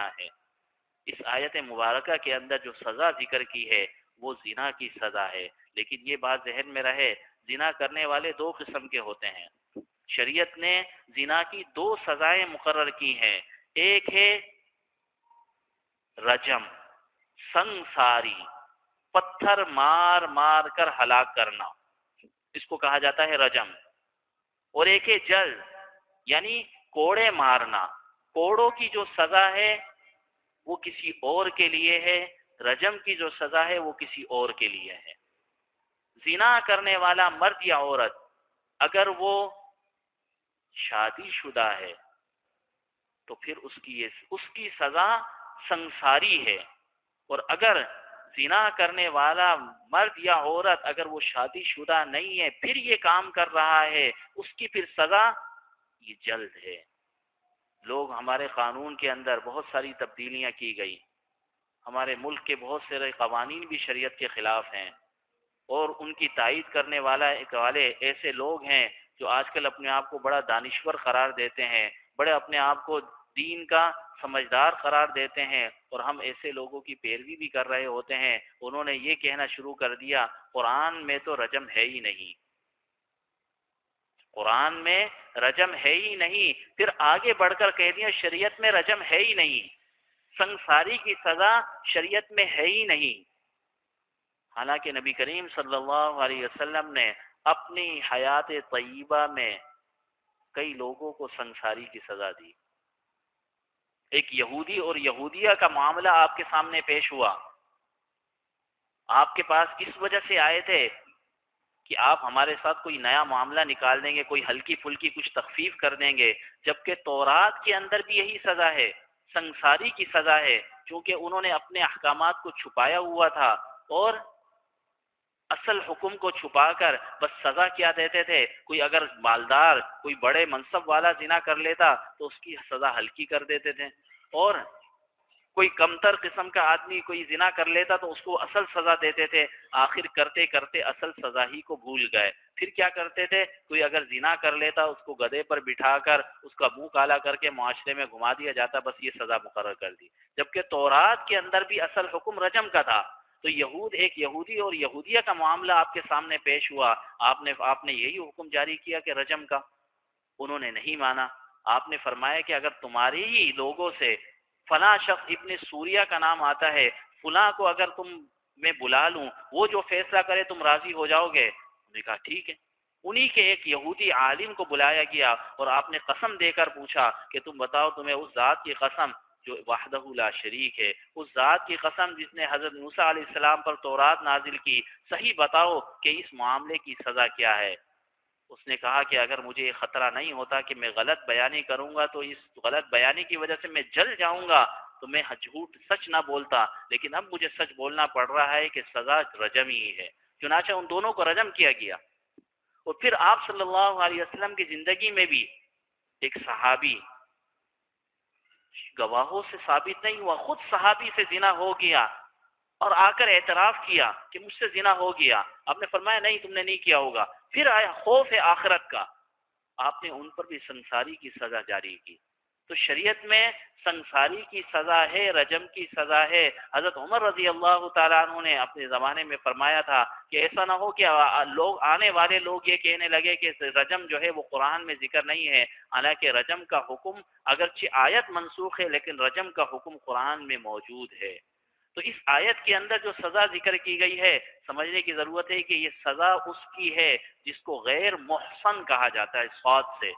زنا ہے۔ اس آیت مبارکہ کے اندر جو سزا ذکر کی ہے وہ زنا کی سزا ہے، لیکن یہ بات ذہن میں رہے زنا کرنے والے دو قسم کے ہوتے ہیں۔ شریعت نے زنا کی دو سزائیں مقرر کی ہیں، ایک ہے رجم، سنگساری، پتھر مار مار کر ہلاک کرنا، اس کو کہا جاتا ہے رجم، اور ایک ہے جلد یعنی کوڑے مارنا۔ کوڑوں کی جو سزا ہے وہ کسی اور کے لیے ہے، رجم کی جو سزا ہے وہ کسی اور کے لیے ہے۔ زنا کرنے والا مرد یا عورت اگر وہ شادی شدہ ہے تو پھر اس کی سزا سنگساری ہے، اور اگر زنا کرنے والا مرد یا عورت اگر وہ شادی شدہ نہیں ہے پھر یہ کام کر رہا ہے، اس کی پھر سزا یہ جلد ہے۔ لوگ ہمارے قانون کے اندر بہت ساری تبدیلیاں کی گئی، ہمارے ملک کے بہت سارے قوانین بھی شریعت کے خلاف ہیں، اور ان کی تائید کرنے والے ایسے لوگ ہیں جو آج کل اپنے آپ کو بڑا دانشور قرار دیتے ہیں، بڑے اپنے آپ کو دین کا سمجھدار قرار دیتے ہیں، اور ہم ایسے لوگوں کی پیروی بھی کر رہے ہوتے ہیں۔ انہوں نے یہ کہنا شروع کر دیا قرآن میں تو رجم ہے ہی نہیں، قرآن میں رجم ہے ہی نہیں، پھر آگے بڑھ کر کہہ دیا شریعت میں رجم ہے ہی نہیں، سنگساری کی سزا شریعت میں ہے ہی نہیں۔ حالانکہ نبی کریم صلی اللہ علیہ وسلم نے اپنی حیات طیبہ میں کئی لوگوں کو سنگساری کی سزا دی۔ ایک یہودی اور یہودیہ کا معاملہ آپ کے سامنے پیش ہوا، آپ کے پاس اس وجہ سے آئے تھے کہ آپ ہمارے ساتھ کوئی نیا معاملہ نکال دیں گے، کوئی ہلکی پھلکی کچھ تخفیف کر دیں گے، جبکہ تورات کے اندر بھی یہی سزا ہے، سنگساری کی سزا ہے، چونکہ انہوں نے اپنے احکامات کو چھپایا ہوا تھا، اور اصل حکم کو چھپا کر بس سزا کیا دیتے تھے۔ کوئی اگر مالدار، کوئی بڑے منصب والا زنا کر لیتا تو اس کی سزا ہلکی کر دیتے تھے، اور کوئی کمتر قسم کا آدمی کوئی زنا کر لیتا تو اس کو اصل سزا دیتے تھے۔ آخر کرتے کرتے اصل سزا ہی کو بھول گئے، پھر کیا کرتے تھے، کوئی اگر زنا کر لیتا اس کو گدھے پر بٹھا کر اس کا منہ کالا کر کے معاشرے میں گھما دیا جاتا، بس یہ سزا مقرر کر دی، جبکہ تورات کے اندر بھی اصل حکم رجم کا تھا۔ تو ایک یہودی اور یہودیہ کا معاملہ آپ کے سامنے پیش ہوا، آپ نے یہی حکم جاری کیا کہ رجم کا، انہوں نے نہیں مانا۔ آپ نے فرمایا کہ اگر تمہاری ہی لوگوں سے فلاں شخص ابن سوریہ کا نام آتا ہے، فلاں کو اگر میں بلا لوں، وہ جو فیصلہ کرے تم راضی ہو جاؤ گے؟ انہوں نے کہا ٹھیک ہے۔ انہی کے ایک یہودی عالم کو بلایا گیا اور آپ نے قسم دے کر پوچھا کہ تم بتاؤ، تمہیں اس ذات کی قسم جو وحدہ لا شریک ہے، اس ذات کی قسم جس نے حضرت موسیٰ علیہ السلام پر تورات نازل کی، صحیح بتاؤ کہ اس معاملے کی سزا کیا ہے؟ اس نے کہا کہ اگر مجھے یہ خطرہ نہیں ہوتا کہ میں غلط بیانی کروں گا تو اس غلط بیانی کی وجہ سے میں جل جاؤں گا تو میں جھوٹ سچ نہ بولتا، لیکن اب مجھے سچ بولنا پڑ رہا ہے کہ سزا رجم ہی ہے۔ چنانچہ ان دونوں کو رجم کیا گیا۔ اور پھر آپ صلی اللہ علیہ وسلم کی زندگی میں بھی ایک صحابی، گواہوں سے ثابت نہیں ہوا، خود صحابی سے زنا ہو گیا اور آ کر اعتراف کیا کہ مجھ سے زنا ہو گیا۔ آپ نے فرمایا نہیں، تم نے نہیں کیا ہوگا۔ پھر آیا خوف آخرت کا، آپ نے ان پر بھی سنگساری کی سزا جاری کی۔ تو شریعت میں سنگساری کی سزا ہے، رجم کی سزا ہے۔ حضرت عمر رضی اللہ تعالیٰ عنہ نے اپنے زمانے میں فرمایا تھا کہ ایسا نہ ہو کہ آنے والے لوگ یہ کہنے لگے کہ رجم جو ہے وہ قرآن میں ذکر نہیں ہے، حالانکہ رجم کا حکم اگرچہ آیت منسوخ ہے لیکن رجم کا حکم قرآن میں موجود ہے۔ تو اس آیت کے اندر جو سزا ذکر کی گئی ہے، سمجھنے کی ضرورت ہے کہ یہ سزا اس کی ہے جس کو غیر محصن کہا جاتا ہے، صاد سے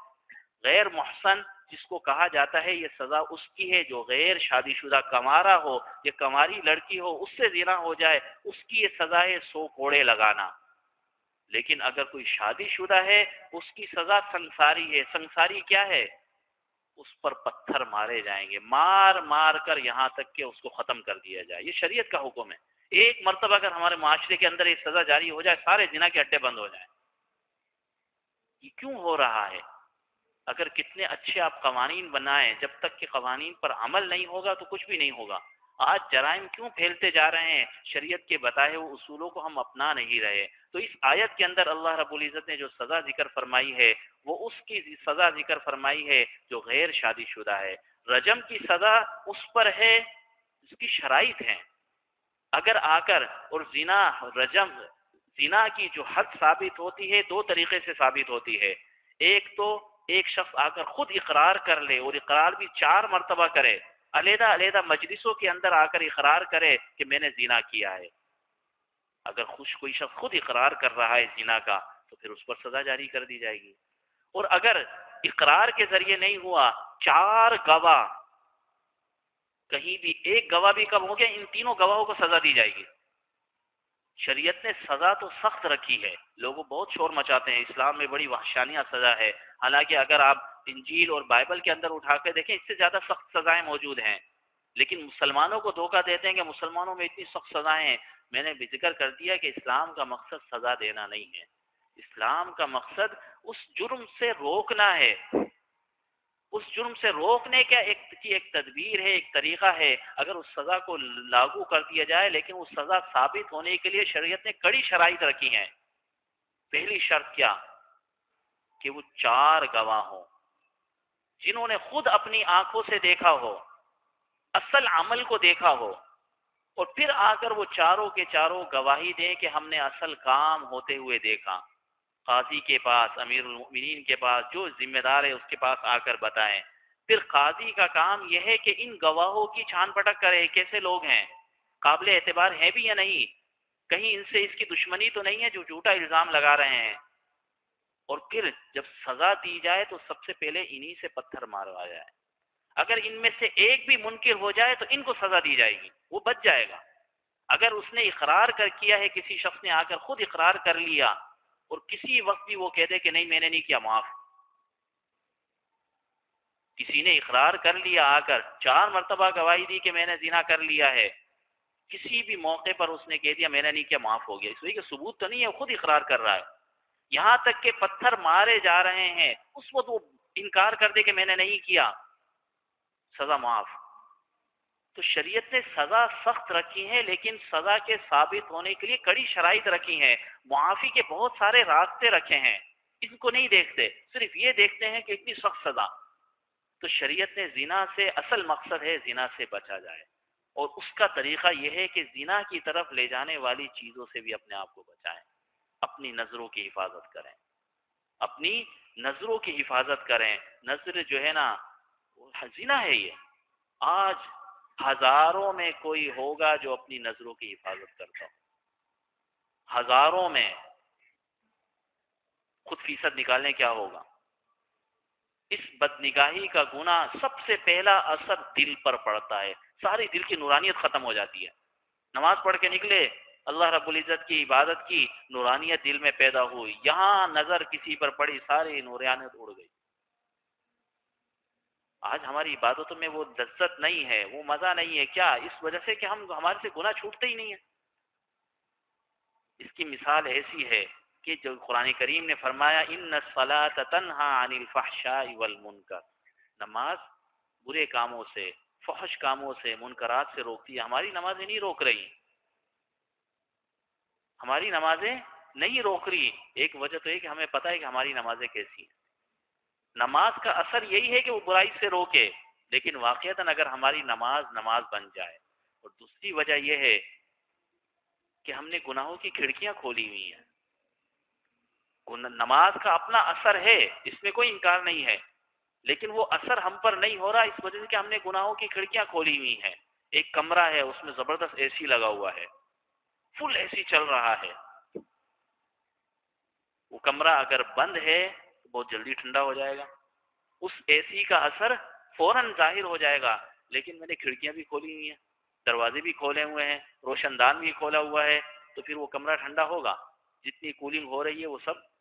غیر محصن جس کو کہا جاتا ہے، یہ سزا اس کی ہے جو غیر شادی شدہ کنوارا ہو یا کنواری لڑکی ہو، اس سے زنا ہو جائے، اس کی یہ سزا ہے 100 کوڑے لگانا۔ لیکن اگر کوئی شادی شدہ ہے اس کی سزا سنگساری ہے۔ سنگساری کیا ہے؟ اس پر پتھر مارے جائیں گے، مار مار کر یہاں تک کہ اس کو ختم کر دیا جائے۔ یہ شریعت کا حکم ہے۔ ایک مرتبہ اگر ہمارے معاشرے کے اندر یہ سزا جاری ہو جائے، سارے زنا کے اڈے بند ہو جائیں۔ یہ کیوں ہو رہا ہے؟ اگر کتنے اچھے آپ قوانین بنائیں، جب تک کہ قوانین پر عمل نہیں ہوگا تو کچھ بھی نہیں ہوگا۔ آج جرائم کیوں پھیلتے جا رہے ہیں؟ شریعت کے بتائے ہوئے اصولوں کو ہم اپنا نہیں رہے۔ تو اس آیت کے اندر اللہ رب العزت نے جو سزا ذکر فرمائی ہے وہ اس کی سزا ذکر فرمائی ہے جو غیر شادی شدہ ہے۔ رجم کی سزا اس پر ہے، اس کی شرائط ہیں. اگر آ کر اور زنا کی جو حد ثابت ہوتی ہے دو طریقے سے ثابت ہوتی ہے. ایک تو ایک شخص آ کر خود اقرار کر لے، اور اقرار بھی 4 مرتبہ کرے، علیحدہ علیحدہ مجلسوں کے اندر آ کر اقرار کرے کہ میں نے زنا کیا ہے. اگر کوئی شخص خود اقرار کر رہا ہے زنا کا تو پھر اس پر سزا جاری کر دی جائے گی. اور اگر اقرار کے ذریعے نہیں ہوا، 4 گواہ، کہیں بھی ایک گواہ بھی کم ہو گیا، ان تینوں گواہوں کو سزا دی جائے گی. شریعت نے سزا تو سخت رکھی ہے. لوگ بہت شور مچاتے ہیں اسلام میں بڑی وحشانیہ سزا ہے، حالانکہ اگر آپ انجیل اور بائبل کے اندر اٹھا کے دیکھیں اس سے زیادہ سخت سزائیں موجود ہیں. لیکن مسلمانوں کو دھوکہ دیتے ہیں کہ مسلمانوں میں اتنی سخت سزائیں ہیں. میں نے بھی ذکر کر دیا کہ اسلام کا مقصد سزا دینا نہیں ہے. اسلام کا مقصد اس جرم سے روکنا ہے. اس جرم سے روکنے کا ایک تدبیر ہے، ایک طریقہ ہے. اگر اس سزا کو لاگو کر دیا جائے، لیکن اس سزا ثابت ہونے کے لیے شریعت نے کڑی شرائط رکھی ہیں. پہلی شرط کیا؟ کہ وہ 4 گواہ ہوں جنہوں نے خود اپنی آنکھوں سے دیکھا ہو، اصل عمل کو دیکھا ہو، اور پھر آ کر وہ چاروں کے چاروں گواہی دیں کہ ہم نے اصل کام ہوتے ہوئے دیکھا. قاضی کے پاس، امیر المؤمنین کے پاس، جو ذمہ دار ہے اس کے پاس آ کر بتائیں. پھر قاضی کا کام یہ ہے کہ ان گواہوں کی چھان پٹک کرے، کیسے لوگ ہیں، قابل اعتبار ہیں بھی یا نہیں، کہیں ان سے اس کی دشمنی تو نہیں ہے جو جھوٹا الزام لگا رہے ہیں. اور پھر جب سزا دی جائے تو سب سے پہلے انہی سے پتھر ماروا جائے. اگر ان میں سے ایک بھی منکر ہو جائے تو ان کو سزا دی جائے گی، وہ بچ جائے گا. اگر اس نے اقرار کیا ہے، کسی شخص نے آ کر خود اقرار کر لیا اور کسی وقت بھی وہ کہہ دے کہ نہیں میں نے نہیں کیا، معاف. کسی نے اقرار کر لیا، آ کر 4 مرتبہ گواہی دی کہ میں نے زنا کر لیا ہے، کسی بھی موقع پر اس نے کہہ دیا میں نے نہیں کیا، معاف ہو گیا. اس لیے کہ ثبوت تو نہیں ہے، خود اقرار کر رہا ہے. یہاں تک کہ پتھر مارے جا رہے ہیں اس وقت وہ انکار کر دے کہ میں نے نہیں کیا، سزا معاف. تو شریعت نے سزا سخت رکھی ہے، لیکن سزا کے ثابت ہونے کے لیے کڑی شرائط رکھی ہیں. معافی کے بہت سارے راستے رکھے ہیں، ان کو نہیں دیکھتے، صرف یہ دیکھتے ہیں کہ اتنی سخت سزا. تو شریعت نے زنا سے، اصل مقصد ہے زنا سے بچا جائے، اور اس کا طریقہ یہ ہے کہ زنا کی طرف لے جانے والی چیزوں سے بھی اپنے آپ کو بچائیں. اپنی نظروں کی حفاظت کریں، اپنی نظروں کی حفاظت کریں. نظر جو ہے نا زنا ہے. یہ آج ہزاروں میں کوئی ہوگا جو اپنی نظروں کی حفاظت کرتا ہو، ہزاروں میں. خود فیصد نکالنے کیا ہوگا. اس بدنگاہی کا گناہ سب سے پہلا اثر دل پر پڑتا ہے، ساری دل کی نورانیت ختم ہو جاتی ہے. نماز پڑھ کے نکلے، اللہ رب العزت کی عبادت کی، نورانیت دل میں پیدا ہوئی، یہاں نظر کسی پر پڑی، ساری نورانیت اڑ گئی. آج ہماری عبادتوں میں وہ لذت نہیں ہے، وہ مزہ نہیں ہے. کیا؟ اس وجہ سے کہ ہمارے سے گناہ چھوٹتے ہی نہیں ہے. اس کی مثال ایسی ہے کہ جو قرآن کریم نے فرمایا ان الصلاۃ تنہی عن الفحشاء والمنکر، نماز برے کاموں سے، فحش کاموں سے، منکرات سے روکتی ہے. ہماری نمازیں نہیں روک رہی، ہماری نمازیں نہیں روک رہی. ایک وجہ تو یہ کہ ہمیں پتہ ہے کہ ہماری نمازیں کیسی ہیں. نماز کا اثر یہی ہے کہ وہ برائی سے روکے، لیکن واقعتاً اگر ہماری نماز بن جائے. اور دوسری وجہ یہ ہے کہ ہم نے گناہوں کی کھڑکیاں کھولی ہوئی ہیں. نماز کا اپنا اثر ہے، اس میں کوئی انکار نہیں ہے، لیکن وہ اثر ہم پر نہیں ہو رہا اس وجہ سے کہ ہم نے گناہوں کی کھڑکیاں کھولی ہوئی ہیں. ایک کمرہ ہے، اس میں زبردست اے سی لگا ہوا ہے، فل اے سی چل رہا ہے. وہ کمرہ اگر بند ہے تو بہت جلدی ٹھنڈا ہو جائے گا، اس اے سی کا اثر فوراً ظاہر ہو جائے گا. لیکن میں نے کھڑکیاں بھی کھولی ہوئی ہیں، دروازے بھی کھولے ہوئے ہیں، روشن دان بھی کھولا ہوا ہے، تو پھر وہ کمرہ ٹھنڈا ہوگا؟ جتنی کولنگ ہو رہی ہے وہ سب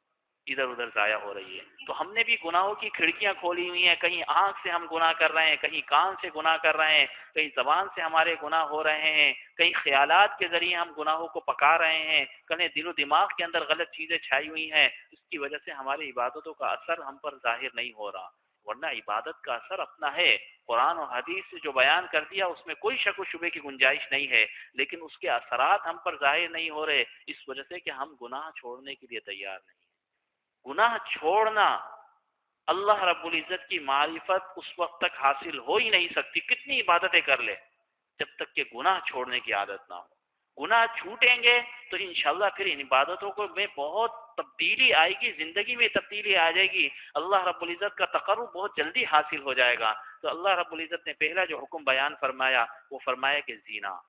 ادھر ادھر ضائع ہو رہی ہے. تو ہم نے بھی گناہوں کی کھڑکیاں کھولی ہوئی ہیں. کہیں آنکھ سے ہم گناہ کر رہے ہیں، کہیں کان سے گناہ کر رہے ہیں، کہیں زبان سے ہمارے گناہ ہو رہے ہیں، کہیں خیالات کے ذریعے ہم گناہوں کو پکا رہے ہیں، کہیں دل و دماغ کے اندر غلط چیزیں چھائی ہوئی ہیں. اس کی وجہ سے ہماری عبادتوں کا اثر ہم پر ظاہر نہیں ہو رہا. ورنہ عبادت کا اثر اپنا ہے، قرآن و حدیث سے جو بیان کر دیا اس میں کوئی شک و شبے کی گنجائش نہیں ہے، لیکن اس کے اثرات ہم پر ظاہر نہیں ہو رہے اس وجہ سے کہ ہم گناہ چھوڑنے کے لیے تیار نہیں. گناہ چھوڑنا اللہ رب العزت کی معرفت اس وقت تک حاصل ہو ہی نہیں سکتی، کتنی عبادتیں کر لے، جب تک کہ گناہ چھوڑنے کی عادت نہ ہو۔ گناہ چھوٹیں گے تو انشاءاللہ پھر ان عبادتوں کو میں بہت تبدیلی آئے گی، زندگی میں تبدیلی آ جائے گی، اللہ رب العزت کا تقرب بہت جلدی حاصل ہو جائے گا۔ تو اللہ رب العزت نے پہلا جو حکم بیان فرمایا وہ فرمایا کہ زنا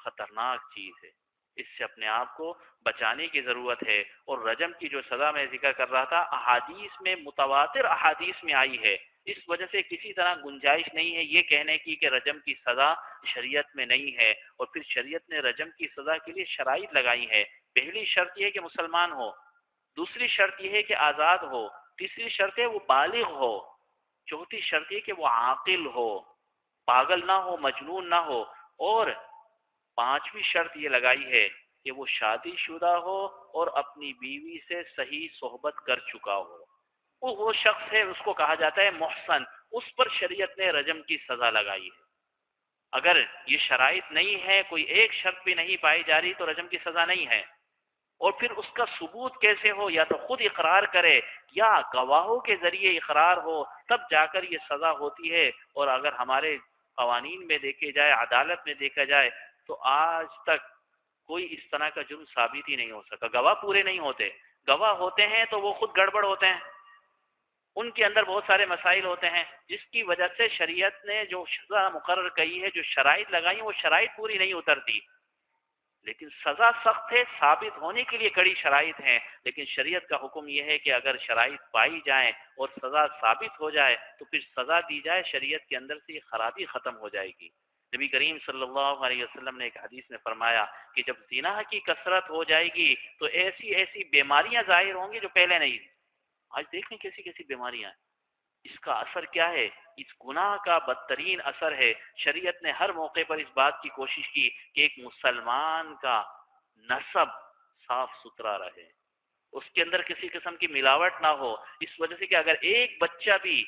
خطرناک چیز ہے، اس سے اپنے آپ کو بچانے کی ضرورت ہے۔ اور رجم کی جو سزا میں ذکر کر رہا تھا، احادیث میں متواتر احادیث میں آئی ہے، اس وجہ سے کسی طرح گنجائش نہیں ہے یہ کہنے کی کہ رجم کی سزا شریعت میں نہیں ہے۔ اور پھر شریعت نے رجم کی سزا کے لیے شرائط لگائی ہے۔ پہلی شرط یہ ہے کہ مسلمان ہو، دوسری شرط یہ ہے کہ آزاد ہو، تیسری شرط ہے وہ بالغ ہو، چوتھی شرط یہ کہ وہ عاقل ہو، پاگل نہ ہو، مجنون نہ ہو، اور پانچویں شرط یہ لگائی ہے کہ وہ شادی شدہ ہو اور اپنی بیوی سے صحیح صحبت کر چکا ہو۔ وہ شخص ہے، اس کو کہا جاتا ہے محسن، اس پر شریعت نے رجم کی سزا لگائی ہے۔ اگر یہ شرائط نہیں ہے، کوئی ایک شرط بھی نہیں پائی جا رہی تو رجم کی سزا نہیں ہے۔ اور پھر اس کا ثبوت کیسے ہو؟ یا تو خود اقرار کرے یا گواہوں کے ذریعے اقرار ہو، تب جا کر یہ سزا ہوتی ہے۔ اور اگر ہمارے قوانین میں دیکھے جائے، عدالت میں دیکھا جائے، تو آج تک کوئی اس طرح کا جرم ثابت ہی نہیں ہو سکا۔ گواہ پورے نہیں ہوتے، گواہ ہوتے ہیں تو وہ خود گڑبڑ ہوتے ہیں، ان کے اندر بہت سارے مسائل ہوتے ہیں، جس کی وجہ سے شریعت نے جو سزا مقرر کی ہے، جو شرائط لگائی ہیں، وہ شرائط پوری نہیں اترتی۔ لیکن سزا سخت ہے، ثابت ہونے کے لیے کڑی شرائط ہیں، لیکن شریعت کا حکم یہ ہے کہ اگر شرائط پائی جائیں اور سزا ثابت ہو جائے تو پھر سزا دی جائے، شریعت کے اندر سے یہ خرابی ختم ہو جائے گی۔ نبی کریم صلی اللہ علیہ وسلم نے ایک حدیث میں فرمایا کہ جب زنا کی کثرت ہو جائے گی تو ایسی ایسی بیماریاں ظاہر ہوں گی جو پہلے نہیں تھیں۔ آج دیکھیں کیسی کیسی بیماریاں ہیں، اس کا اثر کیا ہے؟ اس گناہ کا بدترین اثر ہے۔ شریعت نے ہر موقع پر اس بات کی کوشش کی کہ ایک مسلمان کا نسب صاف ستھرا رہے، اس کے اندر کسی قسم کی ملاوٹ نہ ہو، اس وجہ سے کہ اگر ایک بچہ بھی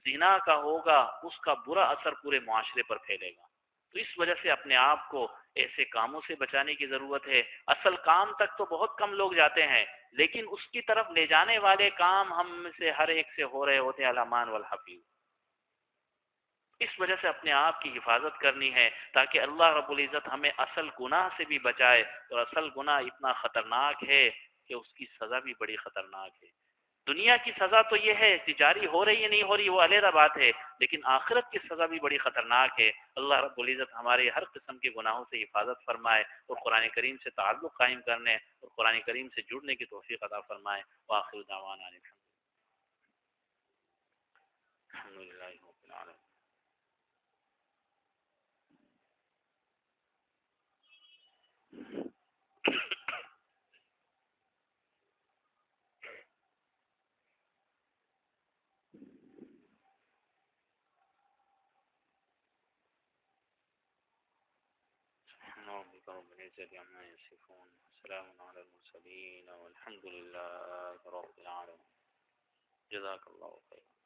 زنا کا ہوگا اس کا برا اثر پورے معاشرے پر پھیلے گا۔ تو اس وجہ سے اپنے آپ کو ایسے کاموں سے بچانے کی ضرورت ہے۔ اصل کام تک تو بہت کم لوگ جاتے ہیں، لیکن اس کی طرف لے جانے والے کام ہم میں سے ہر ایک سے ہو رہے ہوتے ہیں، الامان والحفیظ۔ اس وجہ سے اپنے آپ کی حفاظت کرنی ہے تاکہ اللہ رب العزت ہمیں اصل گناہ سے بھی بچائے۔ اور اصل گناہ اتنا خطرناک ہے کہ اس کی سزا بھی بڑی خطرناک ہے۔ دنیا کی سزا تو یہ ہے، تجاری ہو رہی ہے نہیں ہو رہی وہ علیحدہ بات ہے، لیکن آخرت کی سزا بھی بڑی خطرناک ہے۔ اللہ رب العزت ہمارے ہر قسم کے گناہوں سے حفاظت فرمائے اور قرآن کریم سے تعلق قائم کرنے اور قرآن کریم سے جڑنے کی توفیق عطا فرمائے۔ وآخر دعوانا ان الحمد للہ رب العالمین۔ رب العزة عما يصفون، سلام على المرسلين والحمد لله رب العالمين۔ جزاك الله خيرا۔